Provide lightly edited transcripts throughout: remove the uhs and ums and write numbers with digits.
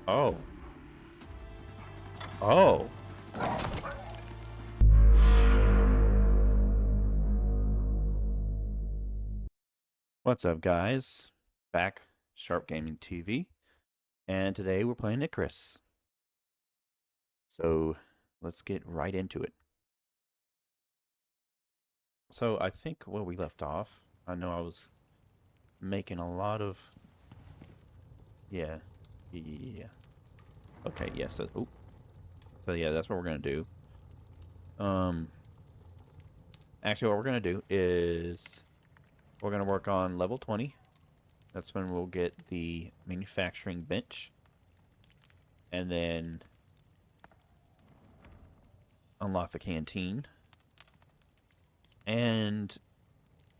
Oh. Oh. What's up, guys? Back, Sharp Gaming TV, and today we're playing Icarus. So let's get right into it. So I think where we left off, I know I was making a lot of, yeah, yeah. Okay, yeah. So yeah, that's what we're gonna do. Um, actually, what we're gonna do is we're gonna work on level 20. That's when we'll get the manufacturing bench, and then unlock the canteen. And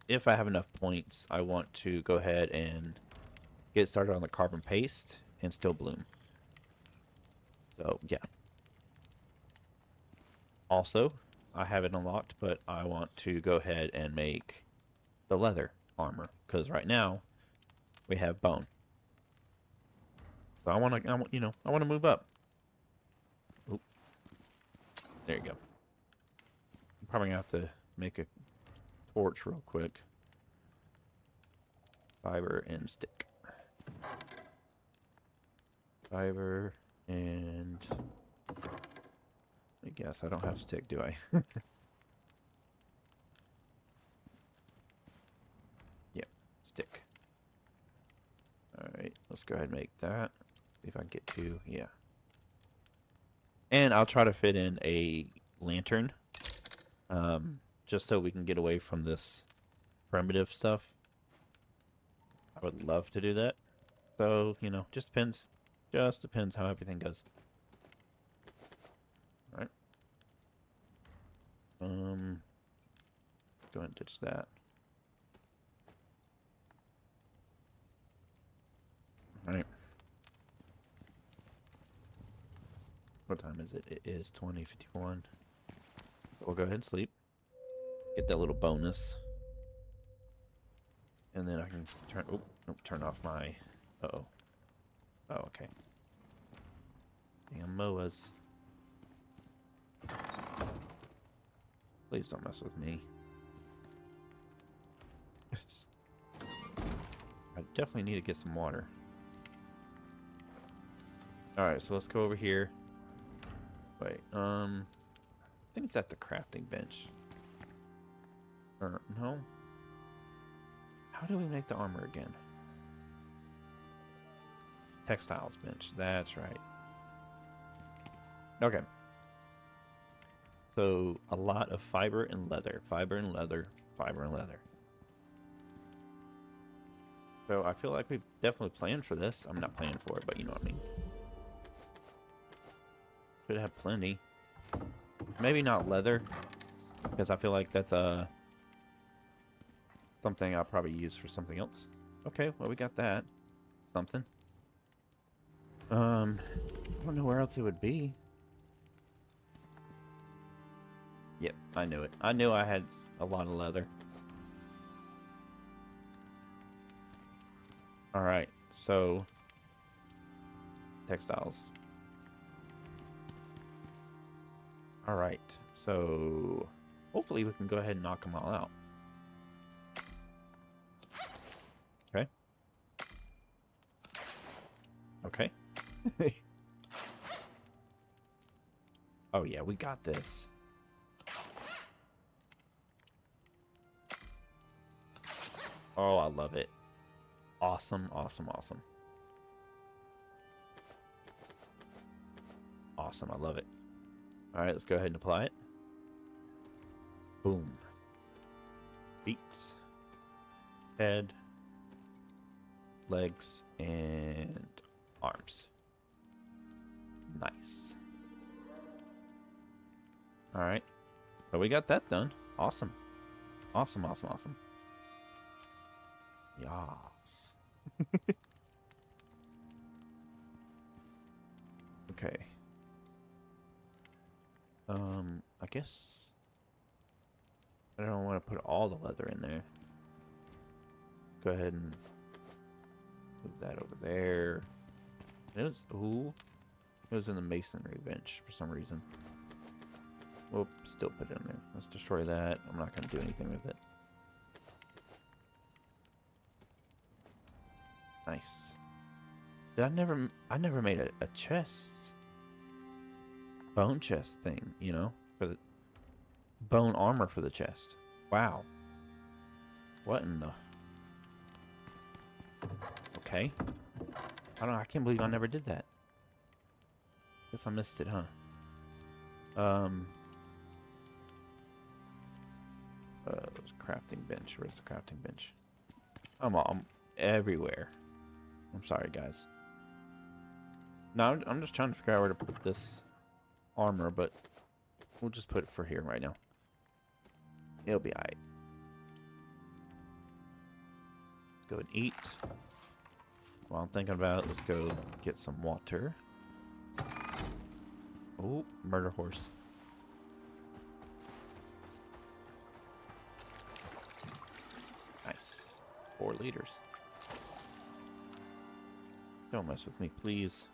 if I have enough points, I want to go ahead and get started on the carbon paste and still bloom. So yeah. Also, I have it unlocked, but I want to go ahead and make the leather armor because right now we have bone. So I want to, I want to move up. Oop, there you go. I'm probably gonna have to make a torch real quick. Fiber and stick. Fiber and I guess I don't have stick, do I? Yep, stick. Alright, let's go ahead and make that. See if I can get two. Yeah. And I'll try to fit in a lantern. Just so we can get away from this primitive stuff. I would love to do that. So, just depends. Just depends how everything goes. Alright. Go ahead and ditch that. Alright. What time is it? It is 20:51. We'll go ahead and sleep. Get that little bonus. And then I can turn off my... Uh-oh. Oh, okay. Damn MOAs. Please don't mess with me. I definitely need to get some water. Alright, so let's go over here. Wait, I think it's at the crafting bench. Or, no? How do we make the armor again? Textiles bench, that's right. Okay. So, a lot of fiber and leather. Fiber and leather. Fiber and leather. So, I feel like we've definitely planned for this. I'm not planning for it, but you know what I mean. Should have plenty. Maybe not leather, because I feel like that's something I'll probably use for something else. Okay, well, we got that. Something. I don't know where else it would be. Yep, I knew it. I knew I had a lot of leather. Alright, so... textiles. Alright, so... hopefully we can go ahead and knock them all out. Okay. Okay. Oh yeah, we got this. Oh, I love it. Awesome, awesome, awesome. Awesome, I love it. Alright, let's go ahead and apply it. Boom. Feet. Head. Legs. And arms. Nice. Alright. So we got that done. Awesome. Awesome, awesome, awesome. Yas. Okay. I guess I don't want to put all the leather in there. Go ahead and move that over there. It was, ooh, it was in the masonry bench for some reason. We'll still put it in there. Let's destroy that. I'm not going to do anything with it. Nice. Did I never made a chest, bone chest thing, you know, for the bone armor for the chest. Wow. What in the? Okay. I can't believe I never did that. Guess I missed it, huh? Crafting bench. Where's the crafting bench? I'm everywhere. I'm sorry, guys. No, I'm just trying to figure out where to put this armor, but we'll just put it for here right now. It'll be alright. Let's go and eat. While I'm thinking about it, let's go get some water. Oh, murder horse. Nice. 4 liters. Don't mess with me, please.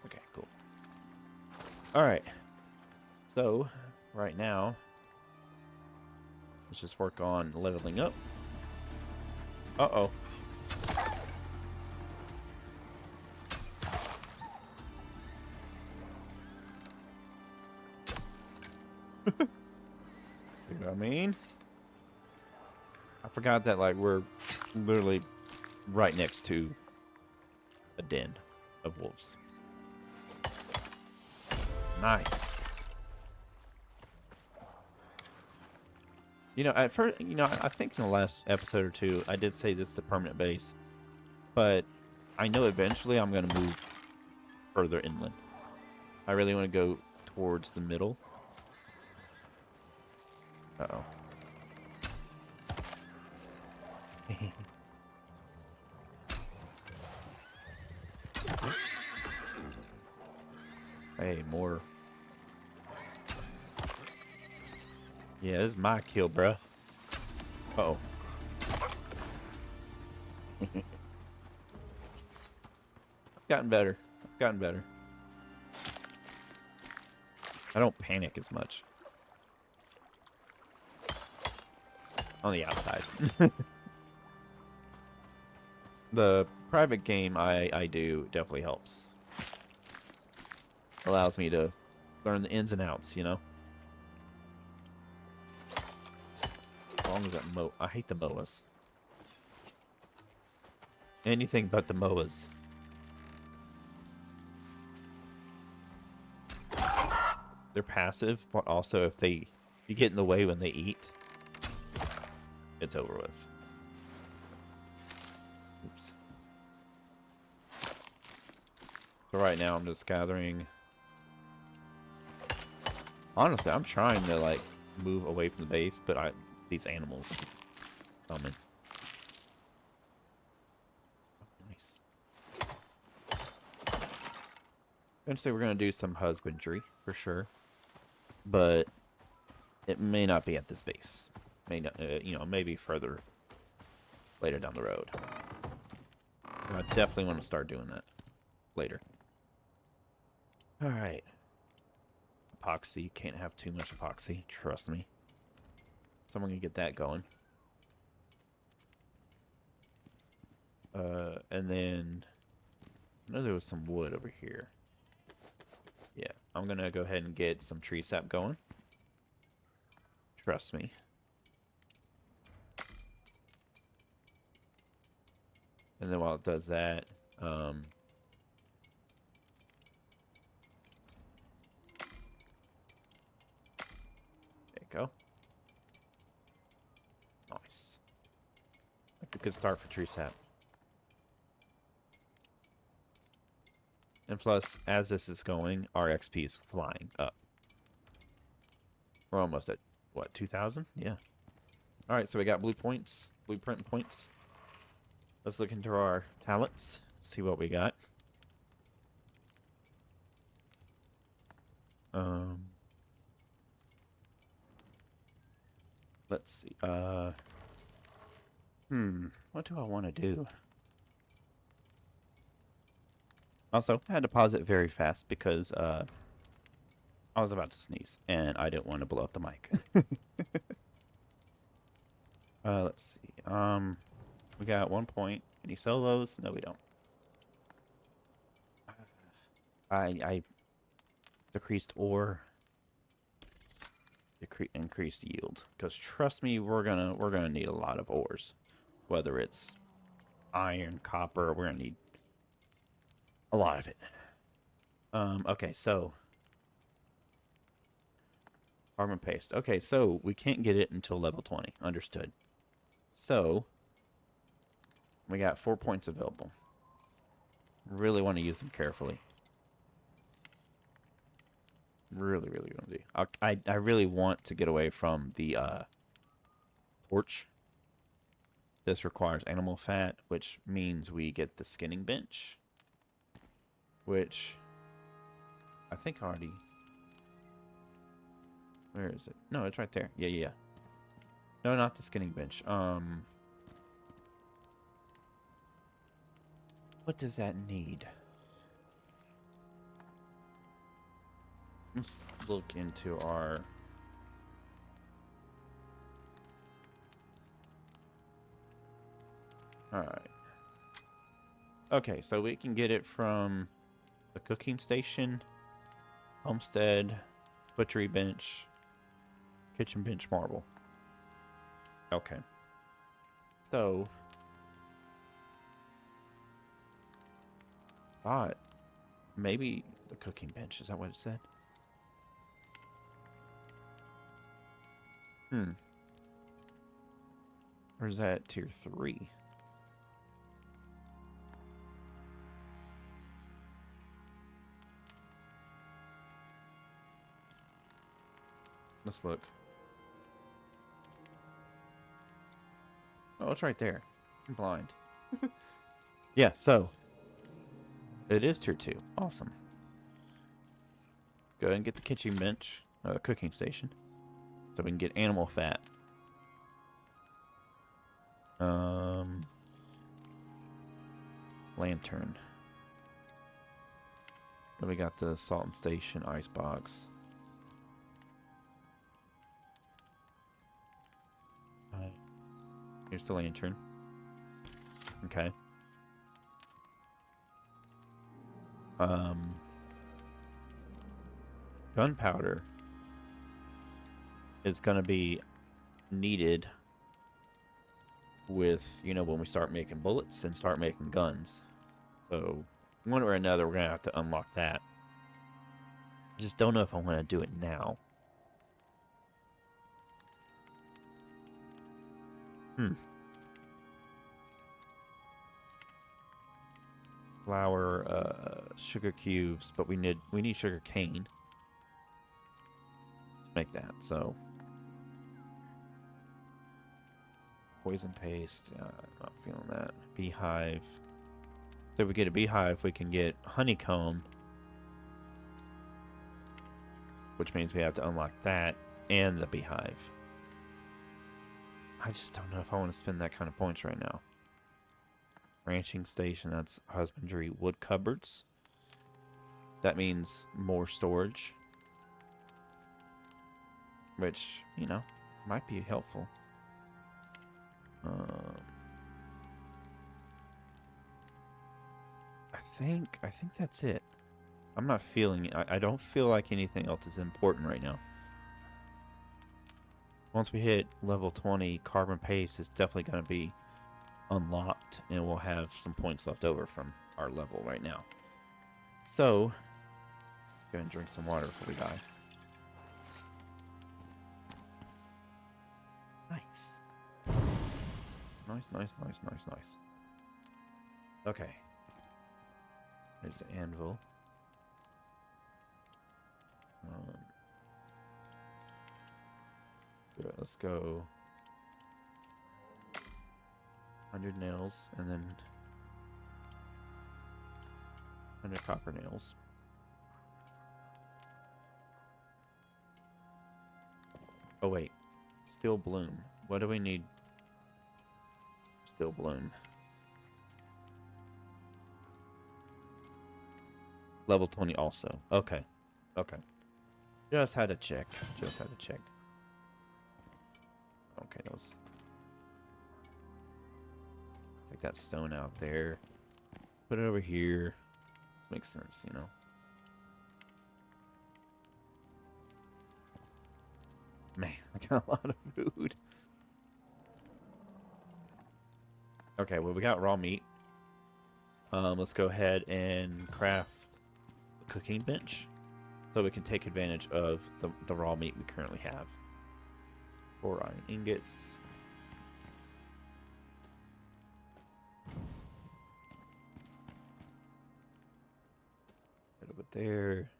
Okay, cool. Alright. So, right now, let's just work on leveling up. Uh-oh. See what I mean? I forgot that, like, we're literally right next to a den of wolves. Nice. You know, at first, you know, I think in the last episode or two, I did say this is the permanent base. But I know eventually I'm going to move further inland. I really want to go towards the middle. Uh-oh. Hey, more. Yeah, this is my kill, bruh. Uh-oh. Gotten better. Gotten better. I don't panic as much. On the outside. The private game I do definitely helps. Allows me to learn the ins and outs, you know? As long as that I hate the MOAs. Anything but the MOAs. They're passive, but also if you get in the way when they eat, it's over with. Oops. So right now I'm just gathering. Honestly, I'm trying to like move away from the base, but these animals coming. Nice. Eventually, we're gonna do some husbandry for sure, but it may not be at this base. May not, you know, maybe further later down the road. And I definitely want to start doing that later. All right. Epoxy. Can't have too much epoxy. Trust me. So I'm going to get that going. And then I know there was some wood over here. Yeah, I'm going to go ahead and get some tree sap going. Trust me. And then while it does that, there you go. Nice. That's a good start for tree sap. And plus, as this is going, our XP is flying up. We're almost at, what, 2,000? Yeah. Alright, so we got blueprint points. Let's look into our talents, see what we got. Let's see. What do I want to do? Also, I had to pause it very fast because I was about to sneeze and I didn't want to blow up the mic. Let's see. We got 1 point. Any solos? No, we don't. I decreased ore, increased yield. Because trust me, we're gonna need a lot of ores. Whether it's iron, copper, we're gonna need a lot of it. Okay, so carbon paste. Okay, so we can't get it until level 20. Understood. So we got 4 points available. Really want to use them carefully. Really, really want to do. I really want to get away from the torch. This requires animal fat, which means we get the skinning bench, which I think already. Where is it? No, it's right there. Yeah, yeah, yeah. No, not the skinning bench. What does that need? Let's look into our... Alright. Okay, so we can get it from the cooking station, homestead, butchery bench, kitchen bench marble. Okay. So... thought maybe the cooking bench, is that what it said? Or is that tier 3? Let's look. Oh, it's right there. I'm blind. Yeah, so it is tier 2. Awesome. Go ahead and get the kitchen bench, cooking station, so we can get animal fat. Lantern. Then we got the salt and station ice box. Here's the lantern. Okay. Gunpowder is gonna be needed with, you know, when we start making bullets and start making guns. So, one way or another, we're gonna have to unlock that. I just don't know if I want to do it now. Flour, sugar cubes, but we need sugar cane to make that. So poison paste, not feeling that. Beehive. So if we get a beehive, we can get honeycomb, which means we have to unlock that and the beehive. I just don't know if I want to spend that kind of points right now. Ranching station, that's husbandry. Wood cupboards. That means more storage. Which, you know, might be helpful. I think that's it. I'm not feeling it. I don't feel like anything else is important right now. Once we hit level 20, carbon paste is definitely going to be unlocked, and we'll have some points left over from our level right now. So, go and drink some water before we die. Nice. Nice. Okay. There's the anvil. Good, let's go 100 nails and then 100 copper nails. Oh wait, steel bloom. What do we need? Steel bloom. Level 20 also. Okay. Okay. Just had to check. Just had to check. Okay, those. Take that stone out there. Put it over here. This makes sense, you know. Man, I got a lot of food. Okay, well, we got raw meat. Let's go ahead and craft a cooking bench so we can take advantage of the raw meat we currently have. 4 iron ingots. Right over there.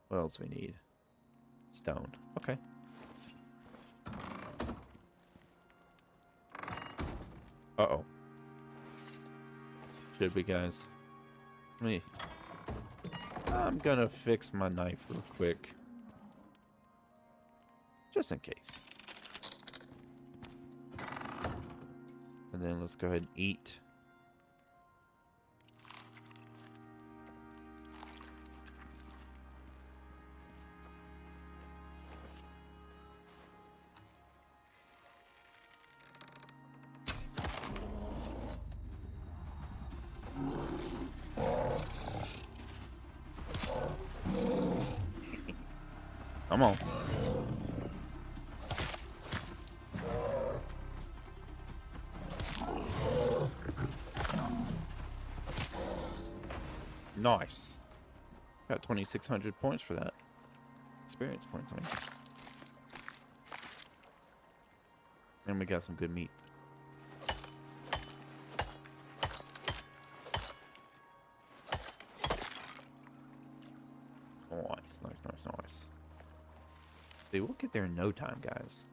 What else we need? Stone. Okay. Uh-oh. Should we, guys? I'm gonna fix my knife real quick. Just in case. And then let's go ahead and eat. Come on. Nice. Got 2,600 points for that. Experience points, I mean. And we got some good meat. Nice. See, we'll get there in no time, guys.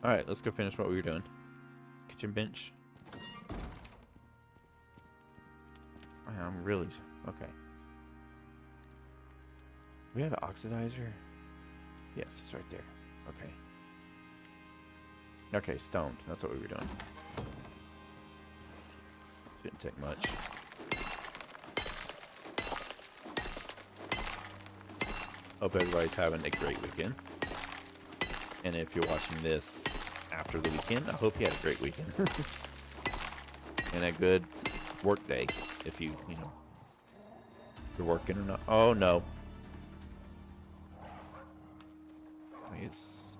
Alright, let's go finish what we were doing. Kitchen bench. I'm really... Okay. We have an oxidizer? Yes, it's right there. Okay. Okay, stoned. That's what we were doing. Didn't take much. Hope everybody's having a great weekend. And if you're watching this after the weekend, I hope you had a great weekend. And a good work day, if you know, you're working or not. Oh, no. It's...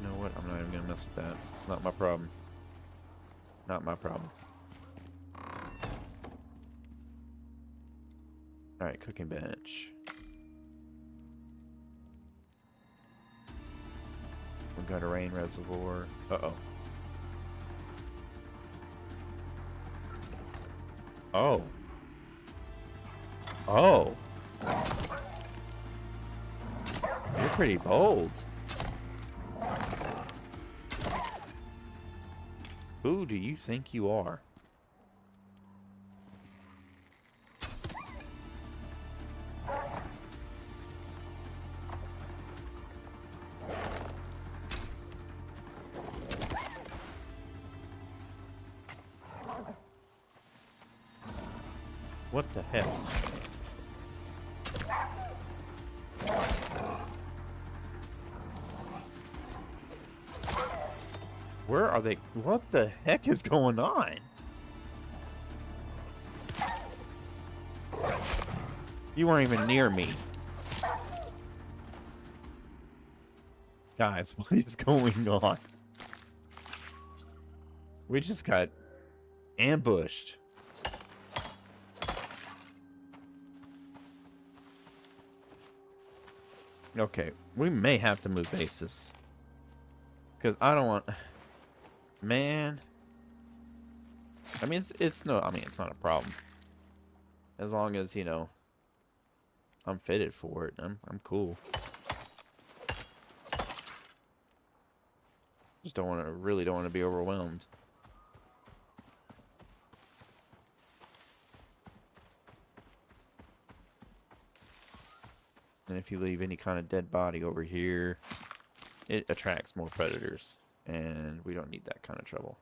You know what? I'm not even going to mess with that. It's not my problem. Not my problem. Alright, cooking bench. We've got a rain reservoir. Uh-oh. Oh. Oh. You're pretty bold. Who do you think you are? What the heck? Where are they? What the heck is going on? You weren't even near me. Guys, what is going on? We just got ambushed. Okay, we may have to move bases. Because I don't want... Man. I mean, it's no... I mean, it's not a problem. As long as, you know, I'm fitted for it. I'm cool. Just don't want to... Really don't want to be overwhelmed. And if you leave any kind of dead body over here, it attracts more predators. And we don't need that kind of trouble.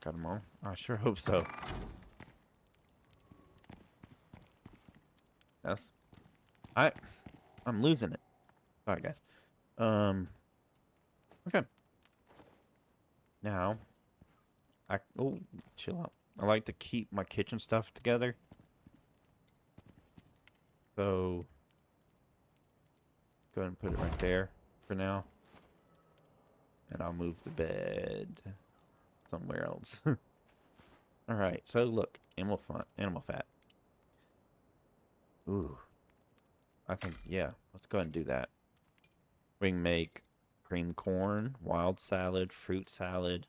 got them all. I sure hope so. That's I'm losing it. Sorry, guys. Okay. Now, chill out. I like to keep my kitchen stuff together. So, go ahead and put it right there for now. And I'll move the bed somewhere else. Alright, so look, animal fat. Ooh. I think, yeah, let's go ahead and do that. We can make cream corn, wild salad, fruit salad,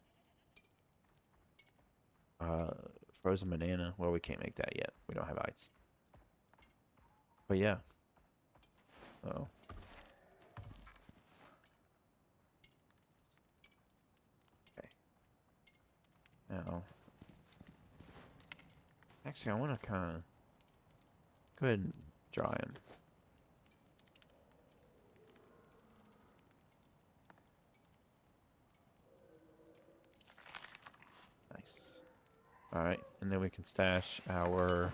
frozen banana. Well, we can't make that yet. We don't have ice. But yeah. Oh. Okay. Now, actually, I want to kind of go ahead and dry them. Nice. Alright, and then we can stash our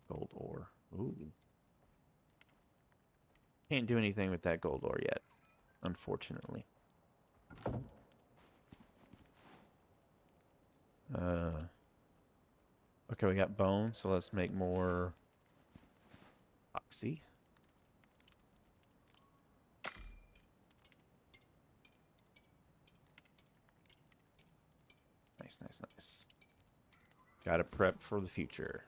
gold ore. Ooh. Can't do anything with that gold ore yet, unfortunately. Okay, we got bone, so let's make more oxy. Nice, nice, nice. Gotta prep for the future.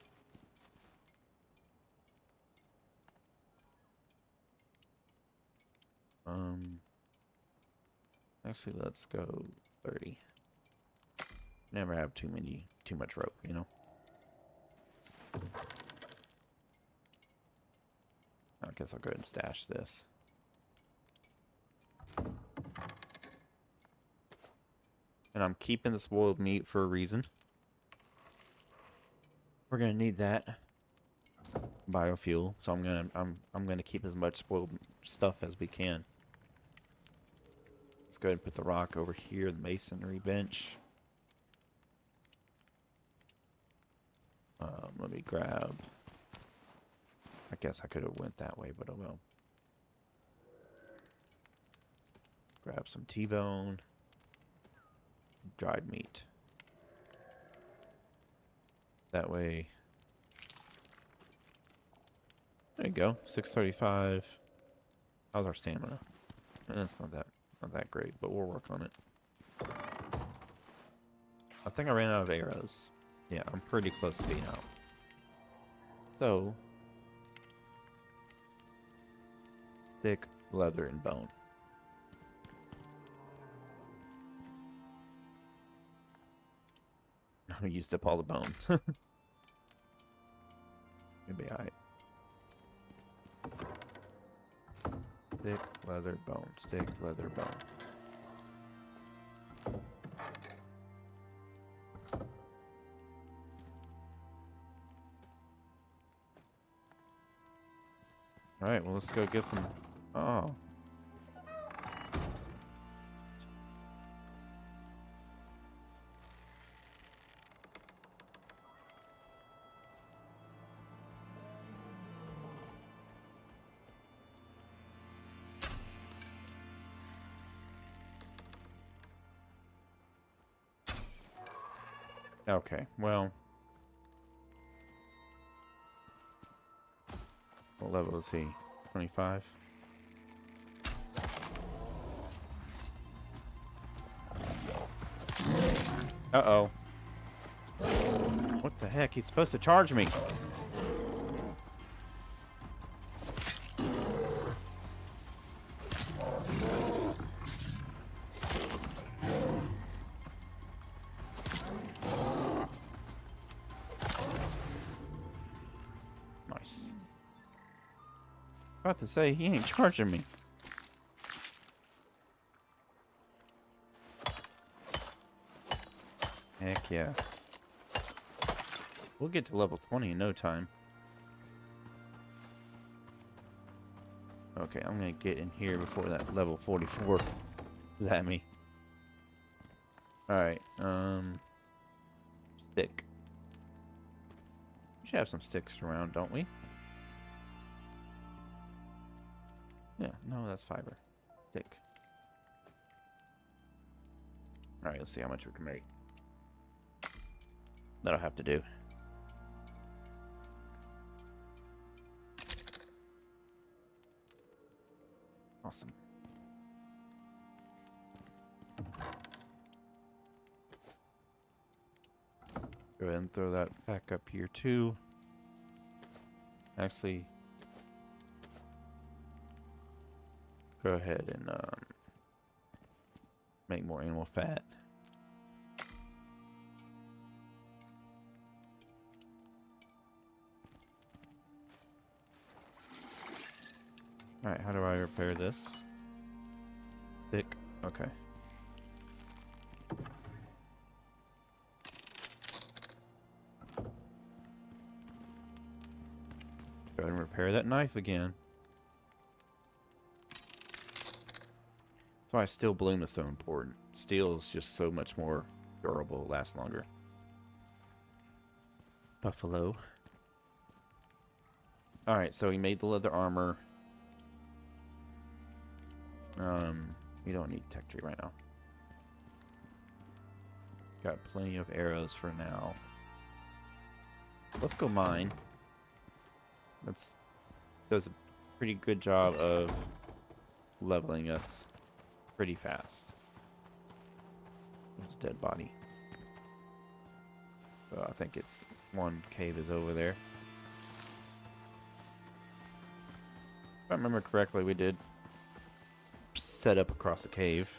Actually, let's go 30. Never have too much rope, you know? I guess I'll go ahead and stash this. And I'm keeping the spoiled meat for a reason. We're gonna need that biofuel, so I'm gonna keep as much spoiled stuff as we can. Let's go ahead and put the rock over here, the masonry bench. Let me grab. I guess I could have went that way, but oh well. Grab some T-bone, dried meat. That way. There you go. 635. How's our stamina? It's not that great, but we'll work on it. I think I ran out of arrows. Yeah, I'm pretty close to being out. So, stick, leather, and bone. I used up all the bone. Maybe alright. Stick, leather, bone. Stick, leather, bone. Alright, well, let's go get some... Oh. Okay, well... What level is he? 25? Uh-oh. What the heck? He's supposed to charge me. Nice. About to say, he ain't charging me. Heck yeah. We'll get to level 20 in no time. Okay, I'm gonna get in here before that level 44 is at me. Alright, stick. We should have some sticks around, don't we? Yeah, no, that's fiber. Stick. Alright, let's see how much we can make. That'll have to do. Awesome. Go ahead and throw that back up here too. Actually, go ahead and make more animal fat. Alright, how do I repair this? Stick. Okay. Go ahead and repair that knife again. That's why steel bloom is so important. Steel is just so much more durable, lasts longer. Buffalo. Alright, so we made the leather armor. We don't need tech tree right now. Got plenty of arrows for now. Let's go mine. Does a pretty good job of leveling us pretty fast. There's a dead body. So I think it's one cave is over there. If I remember correctly, we did set up across the cave.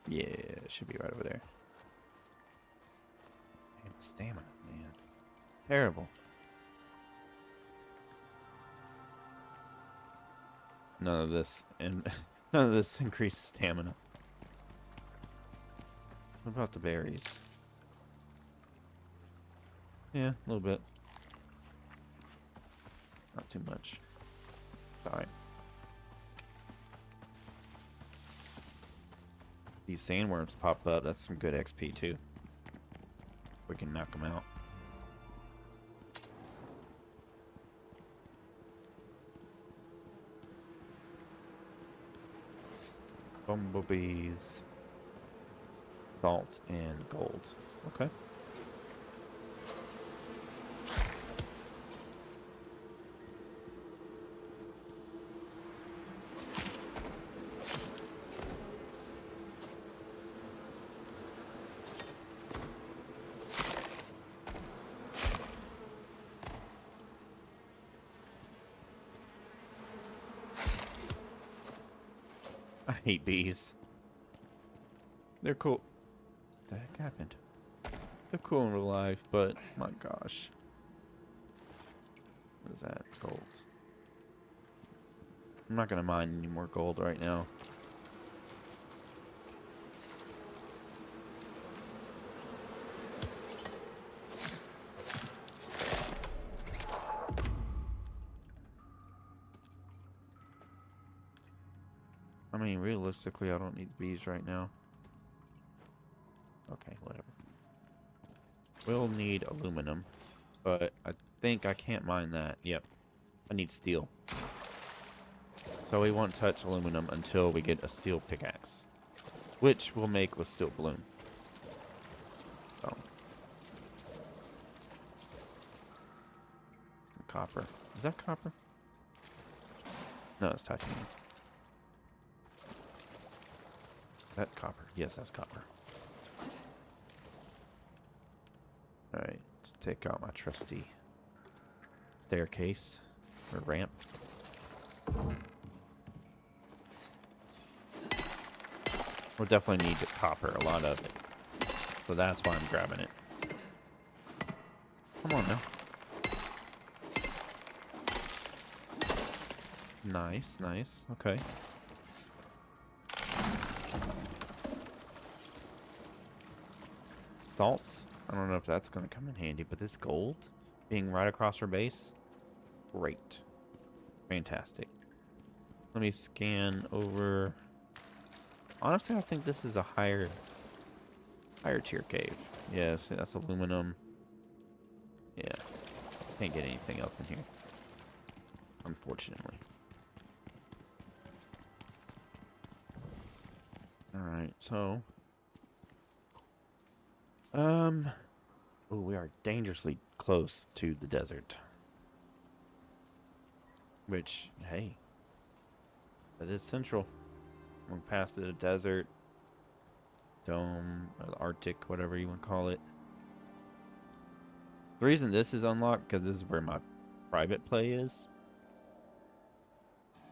Yeah, it should be right over there. Man, my stamina, man. Terrible. None of this and none of this increases stamina. What about the berries? Yeah, a little bit. Not too much. Sorry. These sandworms pop up. That's some good XP too. We can knock them out. Bumblebees. Salt and gold. Okay. I hate bees. They're cool. What the heck happened? They're cool in real life, but my gosh. What is that? Gold. I'm not gonna mine any more gold right now. I mean, realistically, I don't need bees right now. Okay, whatever. We'll need aluminum, but I think I can't mine that. Yep. I need steel. So we won't touch aluminum until we get a steel pickaxe, which we'll make with steel bloom. So. Copper. Is that copper? No, it's titanium. Is that copper? Yes, that's copper. Alright, let's take out my trusty staircase or ramp. We'll definitely need the copper, a lot of it. So that's why I'm grabbing it. Come on now. Nice, nice. Okay. Salt. I don't know if that's going to come in handy, but this gold being right across our base, great. Fantastic. Let me scan over. Honestly, I think this is a higher tier cave. Yes, that's aluminum. Yeah, can't get anything else in here, unfortunately. All right, so oh, we are dangerously close to the desert. Which, hey, that is central. We're past the desert, dome, Arctic, whatever you want to call it. The reason this is unlocked because this is where my private play is.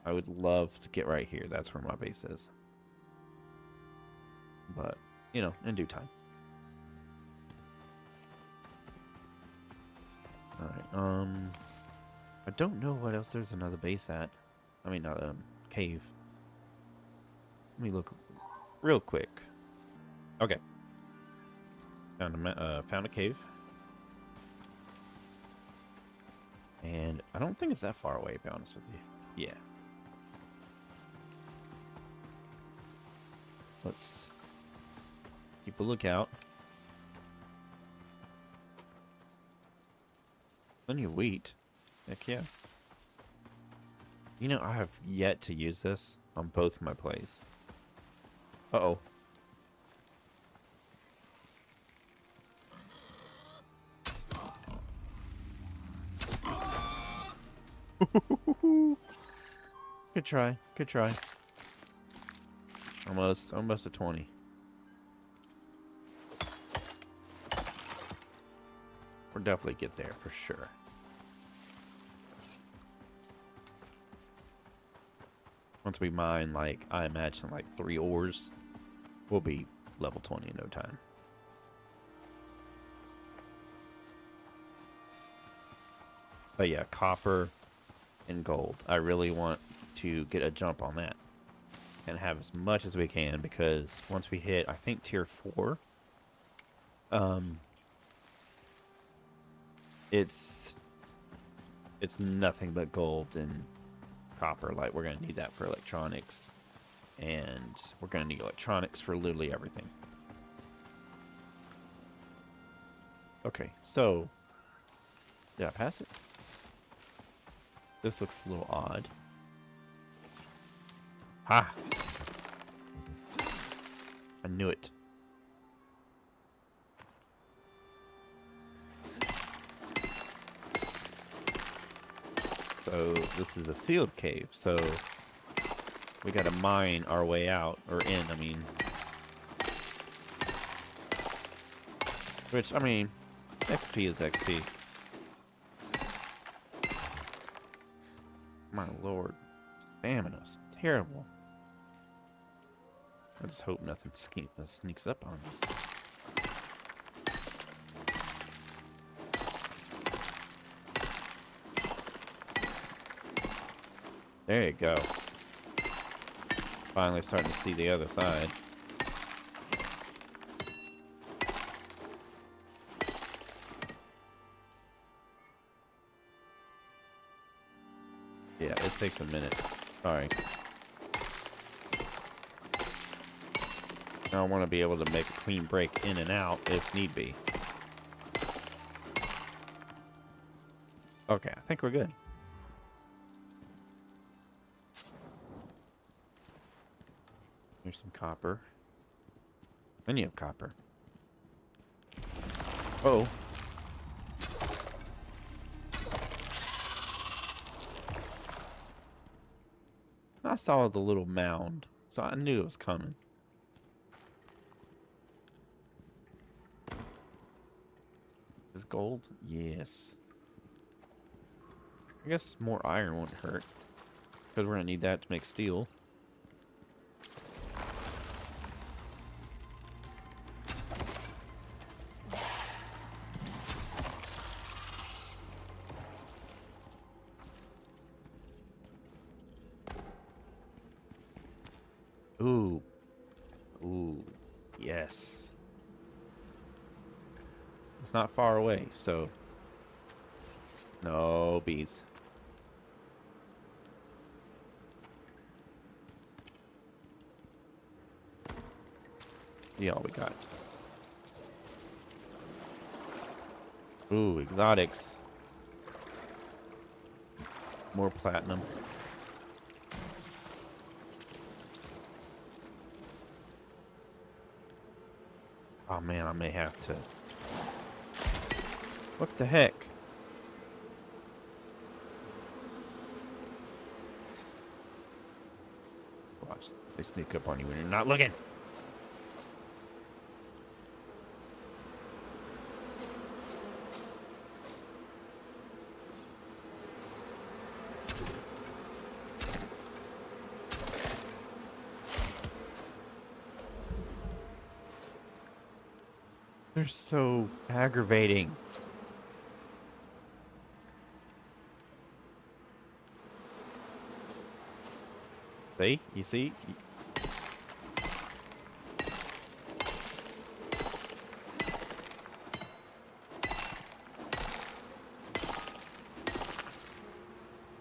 I would love to get right here. That's where my base is. But, you know, in due time. Alright, I don't know what else there's another base at. I mean, cave. Let me look real quick. Okay. Found a cave. And I don't think it's that far away, to be honest with you. Yeah. Let's keep a lookout. Plenty of wheat. Heck yeah. You know, I have yet to use this on both my plays. Uh-oh. Good try. Good try. Almost a 20. We'll definitely get there for sure. Once we mine, like, I imagine, like, 3 ores, we'll be level 20 in no time. But yeah, copper and gold. I really want to get a jump on that and have as much as we can, because once we hit, I think, tier 4, it's nothing but gold and copper. Like, we're gonna need that for electronics, and we're gonna need electronics for literally everything. Okay, so did I pass it? This looks a little odd. Ha! I knew it. So this is a sealed cave, so we gotta mine our way out, or in, I mean. Which, I mean, XP is XP. My lord. Stamina's terrible. I just hope nothing sneaks up on us. There you go. Finally starting to see the other side. Yeah, it takes a minute. Sorry. I want to be able to make a clean break in and out if need be. Okay, I think we're good. Here's some copper. Plenty of copper. Oh. I saw the little mound, so I knew it was coming. Is this gold? Yes. I guess more iron won't hurt, because we're gonna need that to make steel. Ooh. Ooh. Yes. It's not far away, so no bees. See all we got. Ooh, exotics. More platinum. Oh man, I may have to. What the heck? Watch, they sneak up on you when you're not looking. They're so aggravating. See? You see?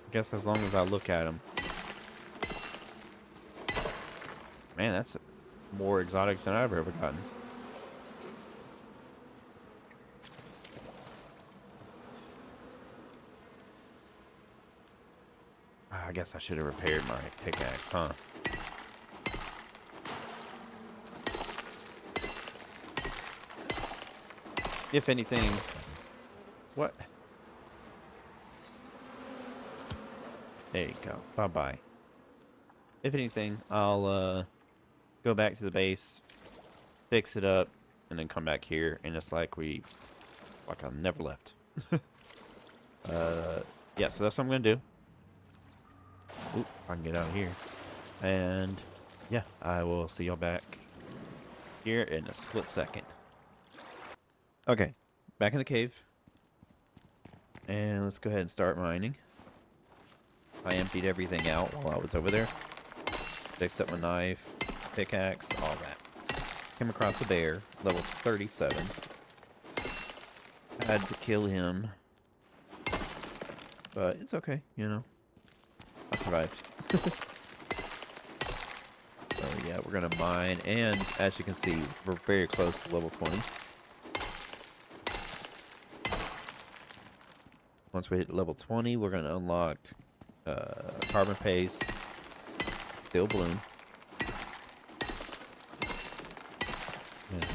I guess as long as I look at them. Man, that's more exotics than I've ever gotten. I guess I should have repaired my pickaxe, huh? If anything... What? There you go. Bye-bye. If anything, I'll go back to the base, fix it up, and then come back here, and it's like I never left. Yeah, so that's what I'm gonna do. Oop, I can get out of here. And yeah, I will see y'all back here in a split second. Okay, back in the cave. And let's go ahead and start mining. I emptied everything out while I was over there. Fixed up my knife, pickaxe, all that. Came across a bear, level 37. Had to kill him. But it's okay, you know. I survived. So yeah, we're gonna mine, and as you can see, we're very close to level 20. Once we hit level 20, we're gonna unlock carbon paste, steel bloom, and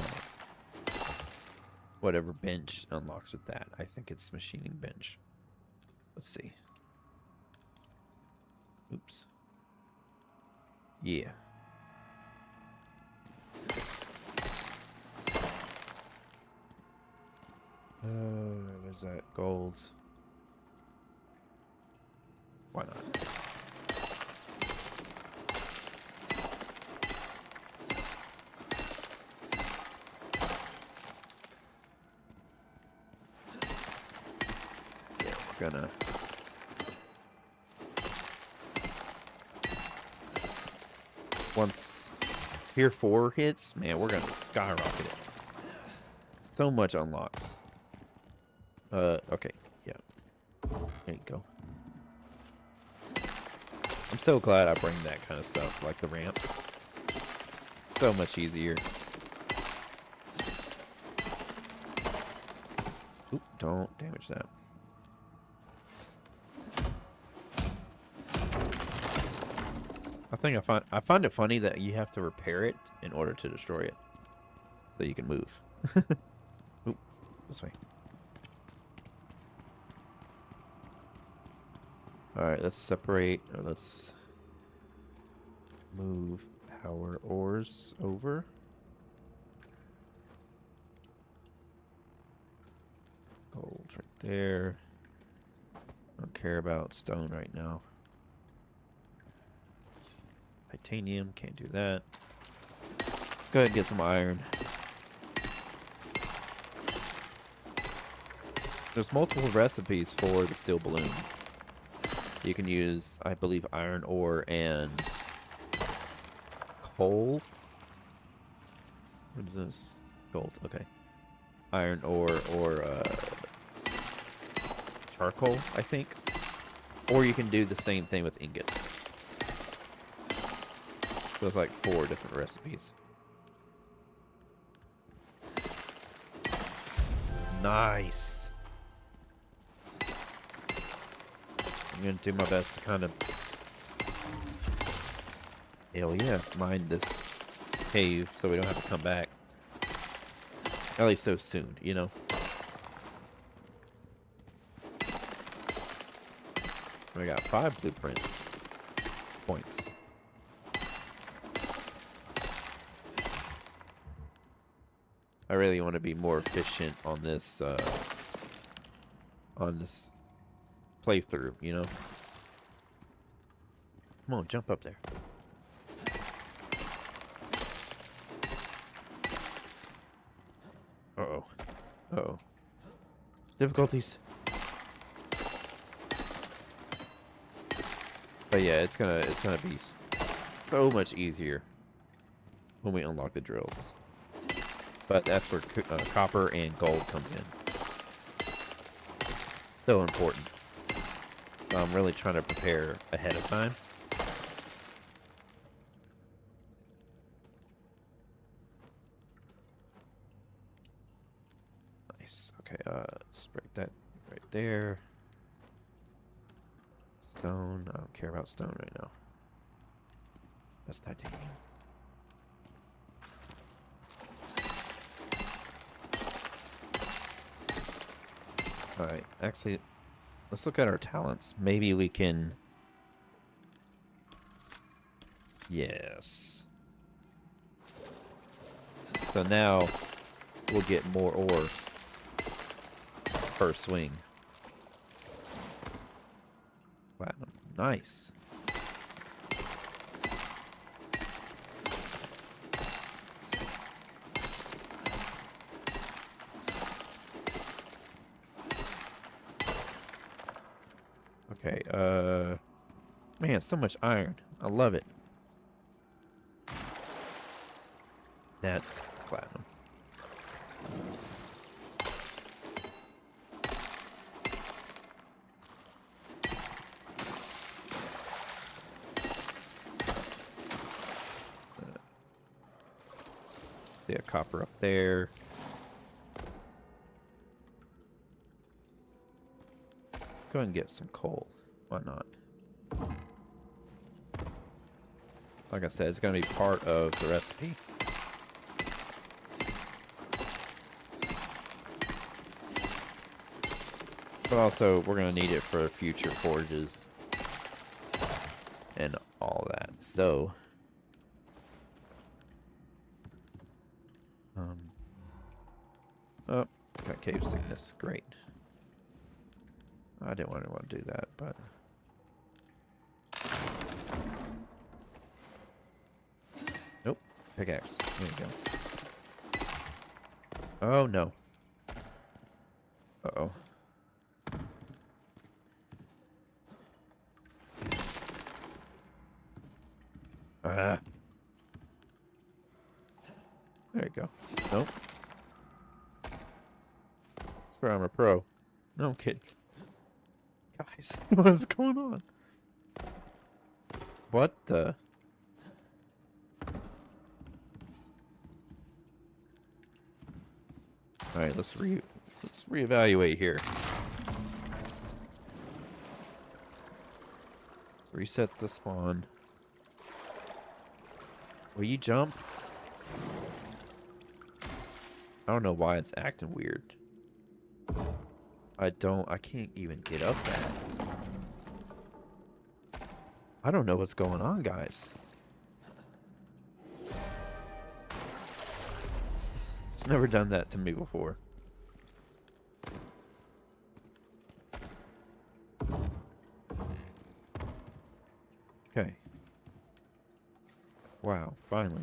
whatever bench unlocks with that. I think it's machining bench. Let's see. Oops. Yeah. Where's that? Gold. Why not? Yeah, we're gonna... Once Tier 4 hits, man, we're gonna skyrocket it. So much unlocks. Okay, yeah. There you go. I'm so glad I bring that kind of stuff, like the ramps. So much easier. Oop, don't damage that. I find it funny that you have to repair it in order to destroy it. So you can move. Oop, this way. Alright, let's separate, or let's move our ores over. Gold right there. Don't care about stone right now. Titanium, can't do that. Go ahead and get some iron. There's multiple recipes for the steel balloon. You can use, I believe, iron ore and coal. What is this? Gold, okay. Iron ore or charcoal, I think. Or you can do the same thing with ingots. So it's like 4 different recipes. Nice. I'm gonna do my best to kind of, hell yeah, mine this cave so we don't have to come back. At least so soon, you know? We got 5 blueprints. Points. I really want to be more efficient on this playthrough, you know? Come on, jump up there. Uh-oh. Uh-oh. Difficulties. But yeah, it's gonna be so much easier when we unlock the drills. But that's where copper and gold comes in. So important. So I'm really trying to prepare ahead of time. Nice. Okay, let's break that right there. Stone. I don't care about stone right now. That's titanium. Alright, actually, let's look at our talents. Maybe we can... Yes. So now, we'll get more ore per swing. Platinum. Nice. Okay, man, so much iron. I love it. That's platinum. See a copper up there. Go ahead and get some coal. Why not? Like I said, it's going to be part of the recipe. But also, we're going to need it for future forges and all that. So, oh, got cave sickness. Great. I didn't want to do that, but nope. Pickaxe. There you go. Oh no. Uh-oh. Ah. There you go. Nope. Swear I'm a pro. No, I'm kidding. Guys, what's going on? What the? Alright, let's reevaluate here. Reset the spawn. Will you jump? I don't know why it's acting weird. I can't even get up that. I don't know what's going on, guys. It's never done that to me before. Okay. Wow, finally.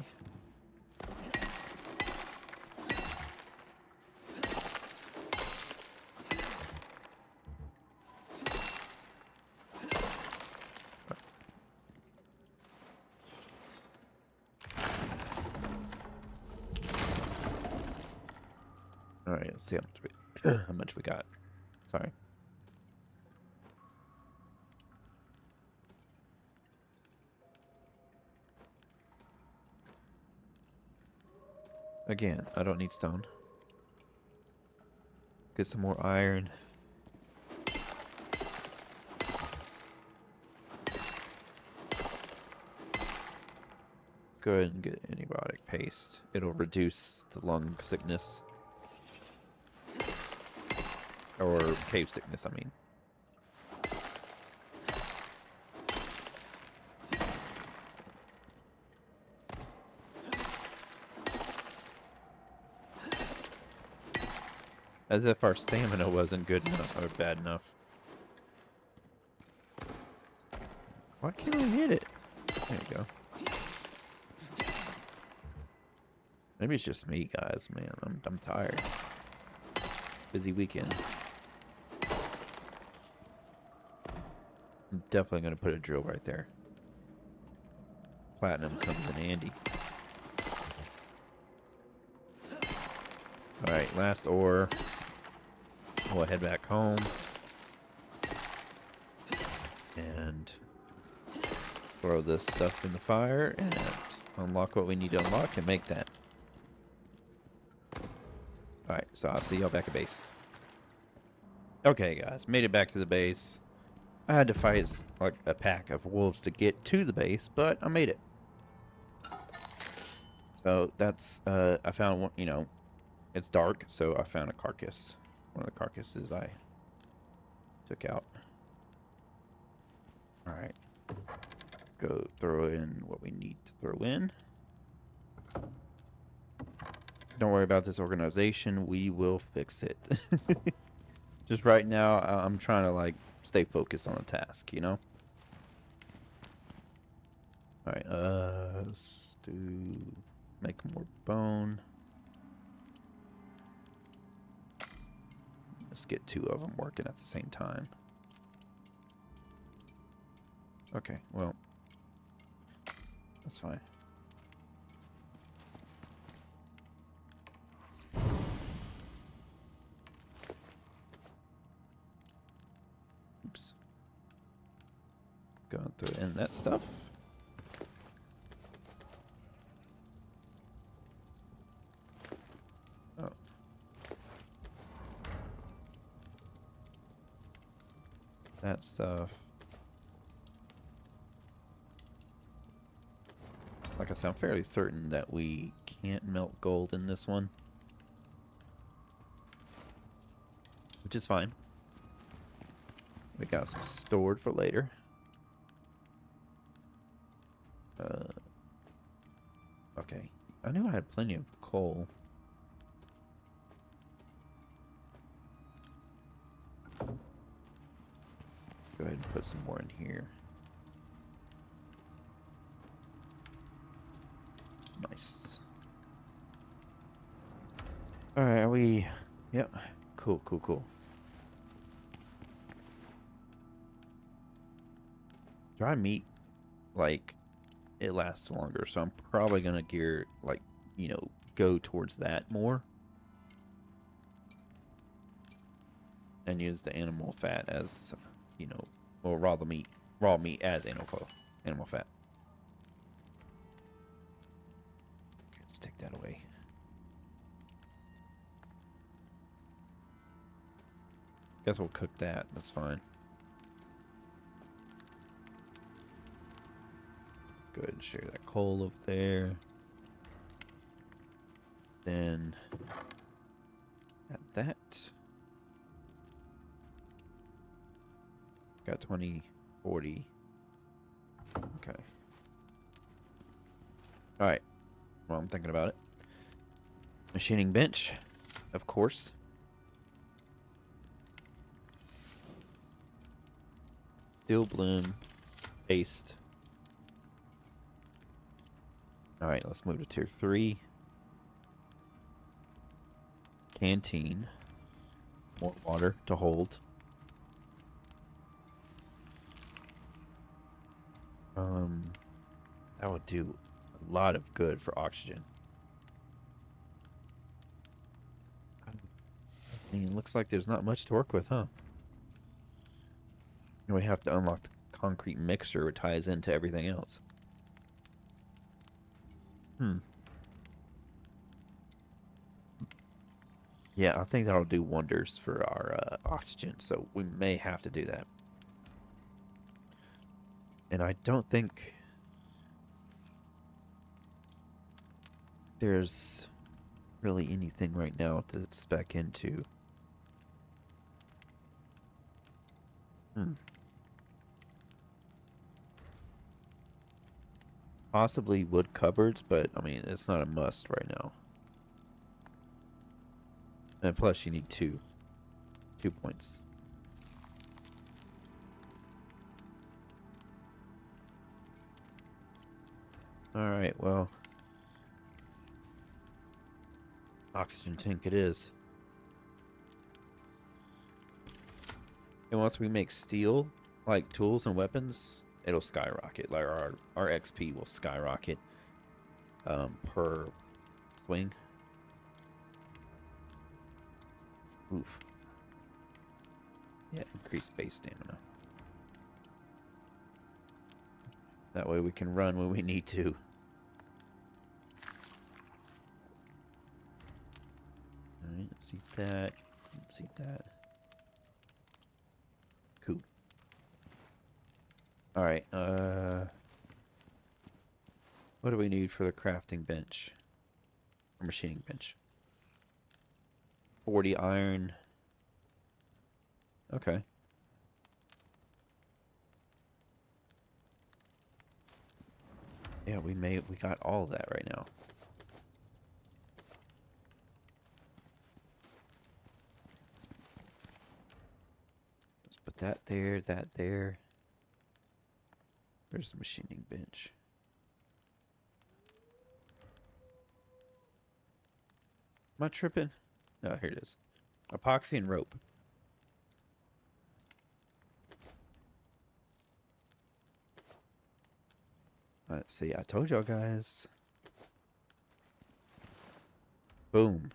All right, let's see how much we got. Sorry. Again, I don't need stone. Get some more iron. Go ahead and get antibiotic paste. It'll reduce the lung sickness. Or cave sickness, I mean. As if our stamina wasn't good enough or bad enough. Why can't I hit it? There you go. Maybe it's just me, guys. Man, I'm tired. Busy weekend. I'm definitely gonna put a drill right there. Platinum comes in handy. All right, last ore. We'll head back home and throw this stuff in the fire and unlock what we need to unlock and make that. Alright, so I'll see y'all back at base. Okay, guys, made it back to the base. I had to fight like a pack of wolves to get to the base, but I made it. So that's, I found one, you know, it's dark, so I found a carcass. One of the carcasses I took out. Alright. Go throw in what we need to throw in. Don't worry about this organization. We will fix it. Just right now, I'm trying to, like, stay focused on the task, you know? Alright, let's do... make more bone. Let's get 2 of them working at the same time. Okay, well, that's fine. Oops. Going through in that stuff. Oh. That stuff. Like I said, I'm fairly certain that we can't melt gold in this one. Which is fine. We got some stored for later. Okay. I knew I had plenty of coal. Go ahead and put some more in here. Nice. Alright, are we... Yep. Cool, cool, cool. Dry meat, like, it lasts longer, so I'm probably gonna gear, like, you know, go towards that more. And use the animal fat as, you know, or raw meat as animal fat. Okay, let's take that away. Guess we'll cook that. That's fine. Let's go ahead and share that coal up there. Then add that. Got 20, 40. Okay. Alright. Well, I'm thinking about it. Machining bench, of course. Steel bloom. Paste. Alright, let's move to tier 3. Canteen. More water to hold. That would do a lot of good for oxygen. I mean, it looks like there's not much to work with, huh? And we have to unlock the concrete mixture, which ties into everything else. Yeah, I think that'll do wonders for our oxygen, so we may have to do that. And I don't think there's really anything right now to spec into. Hmm. Possibly wood cupboards, but I mean, it's not a must right now. And plus, you need 2 points. All right, well, oxygen tank it is. And once we make steel, like tools and weapons, it'll skyrocket. Like our XP will skyrocket per swing. Oof. Yeah, increase base stamina. That way we can run when we need to. Alright, let's eat that. Let's eat that. Cool. Alright, what do we need for the crafting bench? Or machining bench? 40 iron. Okay. Yeah, we got all of that right now. Let's put that there, that there. Where's the machining bench? Am I tripping? No, here it is. Epoxy and rope. Let's see, I told y'all guys. Boom.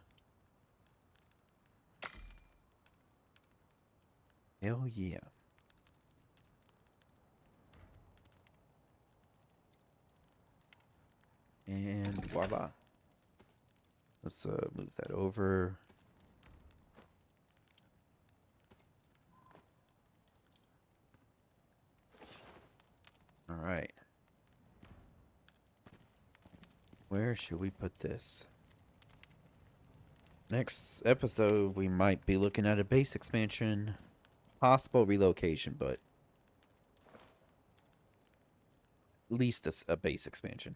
Hell yeah. And voila. Let's move that over. All right. Where should we put this? Next episode, we might be looking at a base expansion, possible relocation, but at least a base expansion.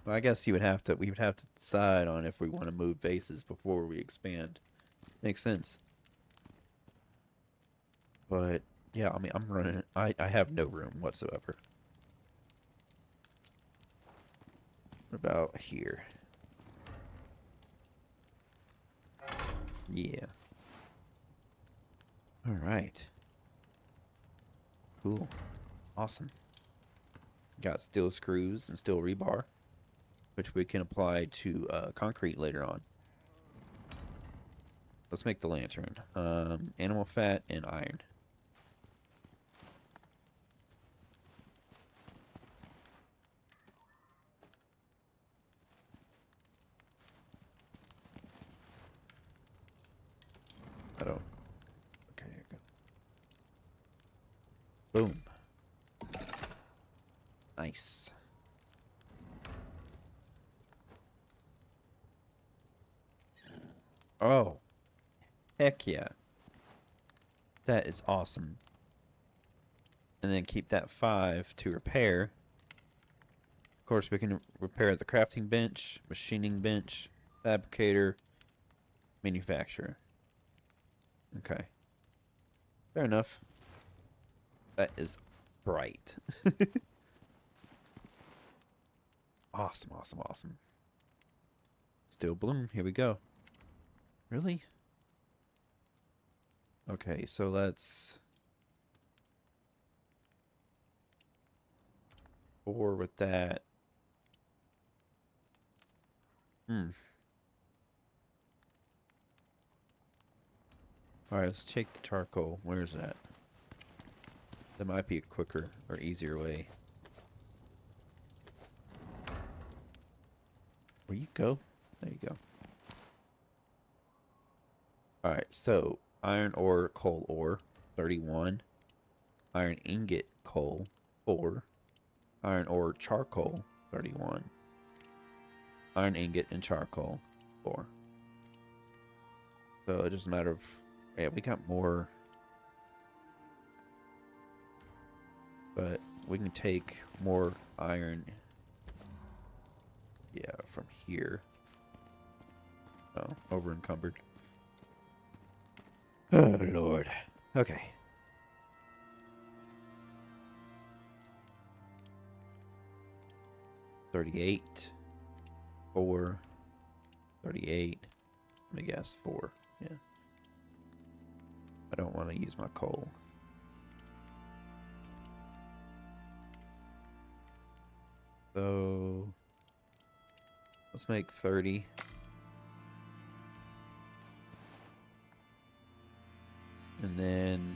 Well, I guess we would have to decide on if we want to move bases before we expand. Makes sense. But yeah, I mean, I'm running. I have no room whatsoever. What about here? Yeah. All right. Cool. Awesome. Got steel screws and steel rebar, which we can apply to concrete later on. Let's make the lantern. Animal fat and iron. I don't. Okay, here we go. Boom. Nice. Oh, heck yeah. That is awesome. And then keep that 5 to repair. Of course, we can repair the crafting bench, machining bench, fabricator, manufacturer. Okay. Fair enough. That is bright. Awesome, awesome, awesome. Steel bloom. Here we go. Really? Okay, so let's 4 with that. Alright, let's take the charcoal. Where's that? That might be a quicker or easier way. Where you go? There you go. Alright, so iron ore, coal ore, 31. Iron ingot, coal, 4. Iron ore, charcoal, 31. Iron ingot and charcoal, 4. So it's just a matter of... Yeah, we got more. But we can take more iron... Yeah, from here. Oh, over encumbered. Oh, Lord. Okay. $38. 4. 38. Let me guess, 4. Yeah. I don't want to use my coal. So... let's make 30. And then...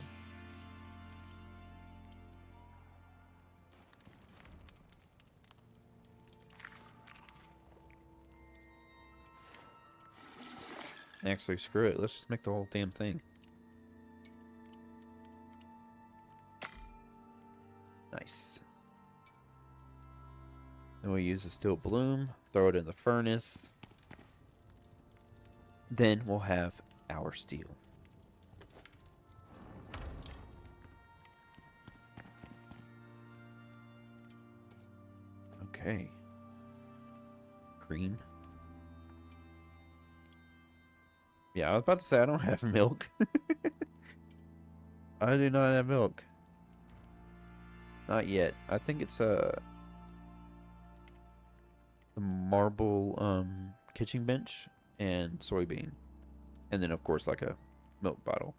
actually, screw it. Let's just make the whole damn thing. Nice. Then we use the steel bloom, throw it in the furnace. Then we'll have our steel. Okay. Cream. Yeah, I was about to say I don't have milk. I do not have milk. Not yet. I think it's the marble kitchen bench and soybean. And then of course like a milk bottle.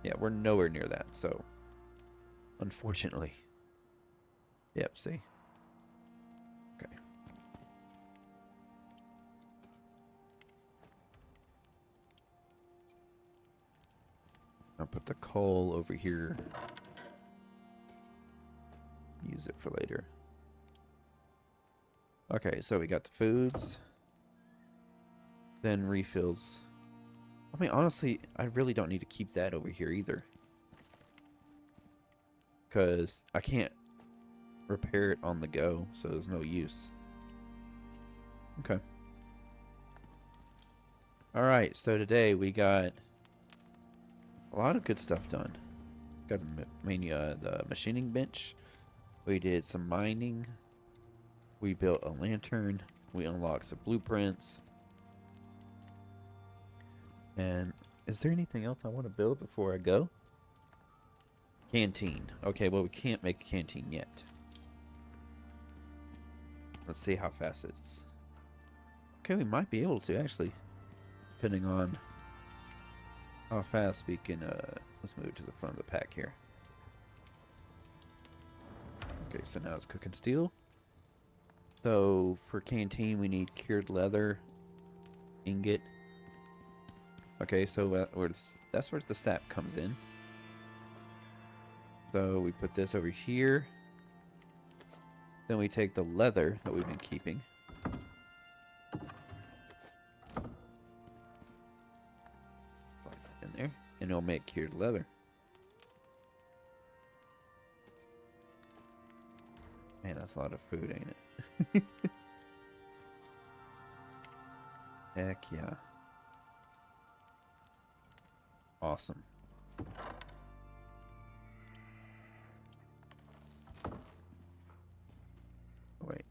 Yeah, we're nowhere near that, so unfortunately. Yep, see. Okay. I'll put the coal over here. Use it for later. Okay, so we got the foods. Then refills. I mean, honestly, I really don't need to keep that over here either. Because I can't repair it on the go, so there's no use. Okay. Alright, so today we got a lot of good stuff done. Got the machining bench. We did some mining. We built a lantern. We unlocked some blueprints. And is there anything else I want to build before I go? Canteen. Okay, well, we can't make a canteen yet. Let's see how fast it's... Okay, we might be able to, actually. Depending on how fast we can... let's move to the front of the pack here. Okay, so now it's cooking steel. So, for canteen, we need cured leather, ingot. Okay, so that's where the sap comes in. So, we put this over here. Then we take the leather that we've been keeping. Slide that in there. And it'll make cured leather. Man, that's a lot of food, ain't it? Heck yeah. Awesome. Wait.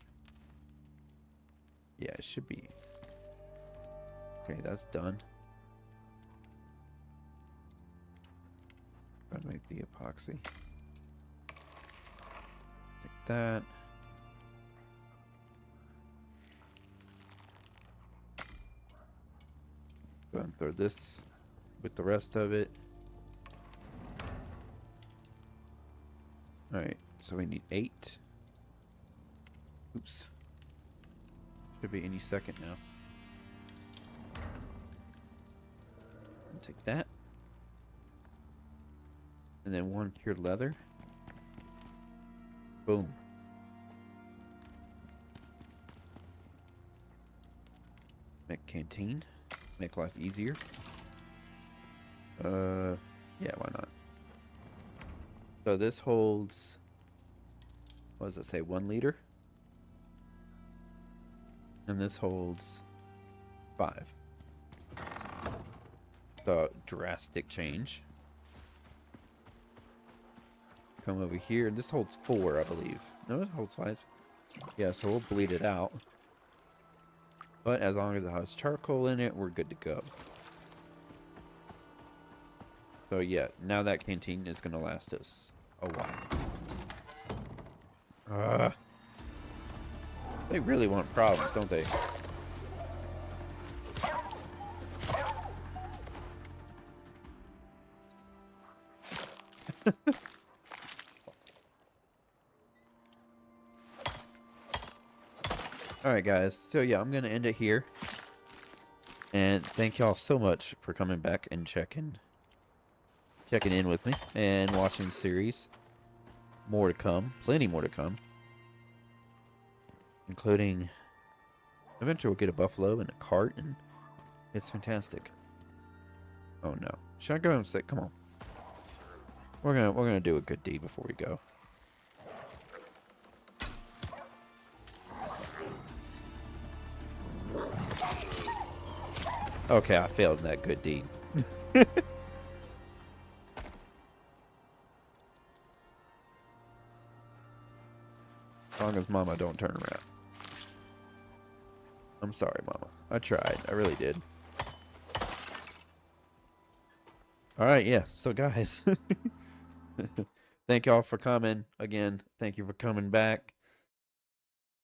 Yeah, it should be. Okay, that's done. Gotta make the epoxy. Take that. Go ahead and throw this with the rest of it. Alright, so we need 8. Oops. Should be any second now. Take that. And then 1 cured leather. Boom. Make canteen. Make life easier. Yeah, why not? So this holds, what does it say, 1 liter? And this holds 5. So drastic change. Come over here, and this holds 4, I believe. No, it holds 5. Yeah, so we'll bleed it out. But as long as it has charcoal in it, we're good to go. So yeah, now that canteen is going to last us a while. They really want problems, don't they? Alright guys, so yeah, I'm going to end it here. And thank y'all so much for coming back and checking in with me and watching the series. More to come, plenty more to come. Including, eventually we'll get a buffalo and a cart, and it's fantastic. Oh no. Should I go and say, come on. We're gonna do a good deed before we go. Okay, I failed in that good deed. As long as Mama don't turn around. I'm sorry, Mama. I tried. I really did. Alright, yeah. So, guys. Thank y'all for coming. Again, thank you for coming back.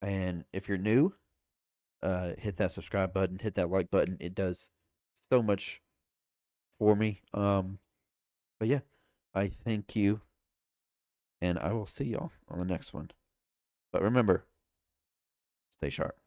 And if you're new, hit that subscribe button. Hit that like button. It does so much for me. But yeah, I thank you. And I will see y'all on the next one. But remember, stay sharp.